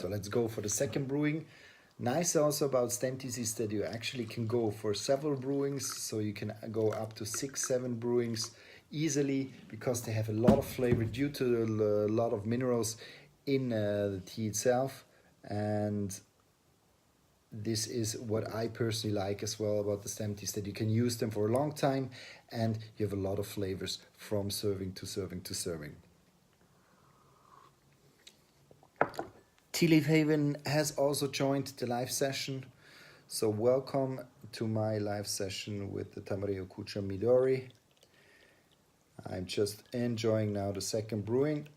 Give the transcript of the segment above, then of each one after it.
So let's go for the second brewing. Nice also about stem teas is that you actually can go for several brewings, so you can go up to 6-7 brewings easily because they have a lot of flavor due to a lot of minerals in the tea itself. And this is what I personally like as well about the stem teas, that you can use them for a long time and you have a lot of flavors from serving to serving to serving. Tea Leaf Haven has also joined the live session. So welcome to my live session with the Tamaryokucha Midori. I'm just enjoying now the second brewing.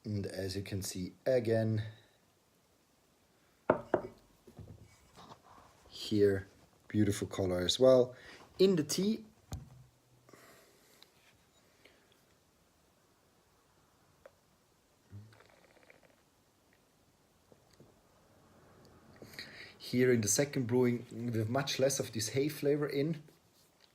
And as you can see again, here, beautiful color as well. In the tea, here in the second brewing, we have much less of this hay flavor in.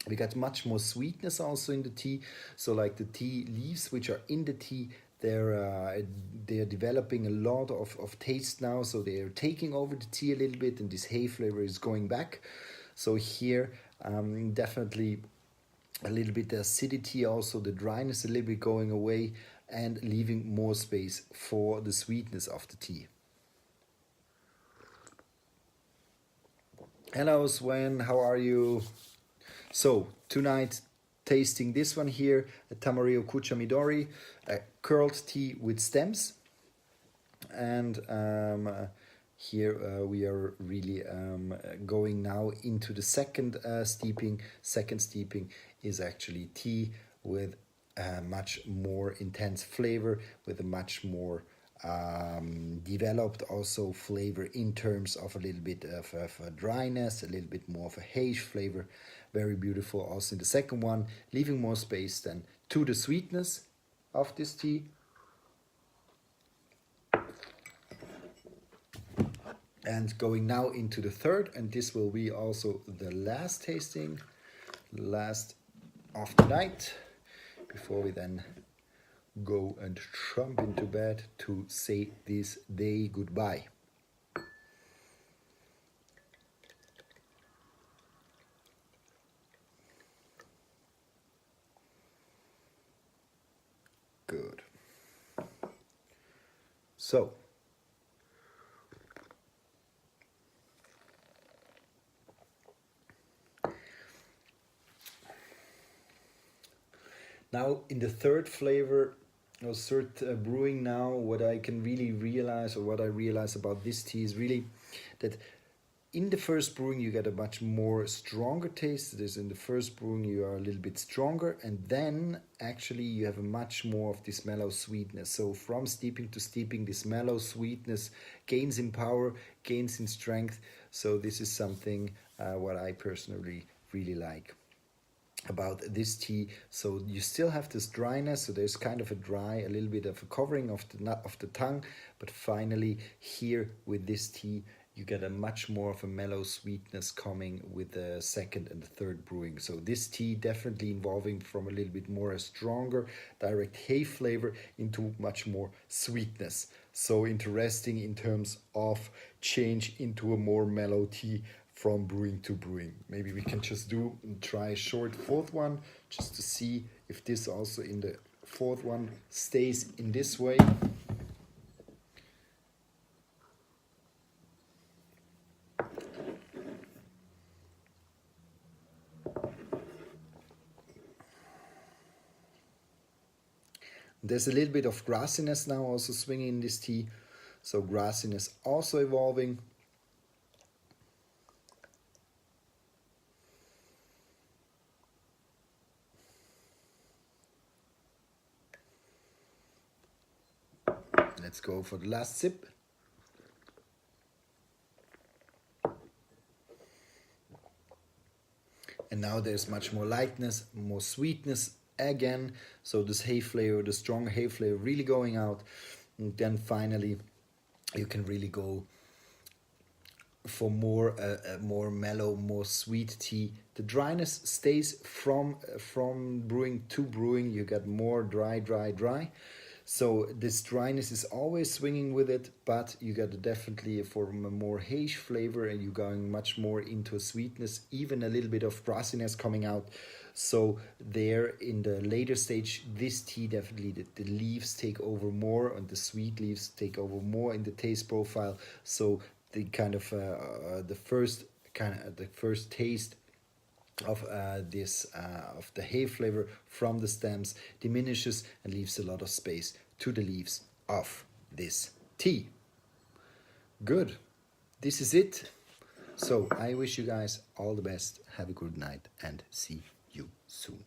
We got much more sweetness also in the tea. So like the tea leaves which are in the tea, they're developing a lot of taste now. So they are taking over the tea a little bit and this hay flavor is going back. So here definitely a little bit the acidity, also the dryness a little bit going away and leaving more space for the sweetness of the tea. Hello Sven, how are you? So tonight tasting this one here, a Tamaryokucha Midori, a curled tea with stems. And here we are really going now into the second steeping. Second steeping is actually tea with a much more intense flavor, with a much more developed also flavor in terms of a little bit of a dryness, a little bit more of a haze flavor. Very beautiful also in the second one, leaving more space then to the sweetness of this tea. And going now into the third, and this will be also the last tasting, last of the night, before we then go and jump into bed to say this day goodbye. Good. So now in the third flavor, or third brewing now, what I can really realize, or what I realize about this tea is really that in the first brewing you get a much more stronger taste. That is, in the first brewing you are a little bit stronger, and then actually you have a much more of this mellow sweetness. So from steeping to steeping, this mellow sweetness gains in power, gains in strength. So this is something what I personally really like about this tea. So you still have this dryness, so there's kind of a little bit of a covering of the tongue, but finally here with this tea you get a much more of a mellow sweetness coming with the second and the third brewing. So this tea definitely involving from a little bit more a stronger direct hay flavor into much more sweetness. So interesting in terms of change into a more mellow tea from brewing to brewing. Maybe we can just try a short fourth one just to see if this also in the fourth one stays in this way. There's a little bit of grassiness now also swinging in this tea. So grassiness also evolving. Let's go for the last sip. And now there's much more lightness, more sweetness again. So this hay flavor, the strong hay flavor really going out. And then finally you can really go for more mellow, more sweet tea The dryness stays from brewing to brewing. You get more dry, dry, dry. So this dryness is always swinging with it, but you get definitely from a more haze flavor, and you're going much more into a sweetness, even a little bit of grassiness coming out. So there in the later stage, this tea definitely the leaves take over more, and the sweet leaves take over more in the taste profile. So the kind of the first taste of this of the hay flavor from the stems diminishes and leaves a lot of space to the leaves of this tea. Good. This is it. So I wish you guys all the best. Have a good night and see you soon.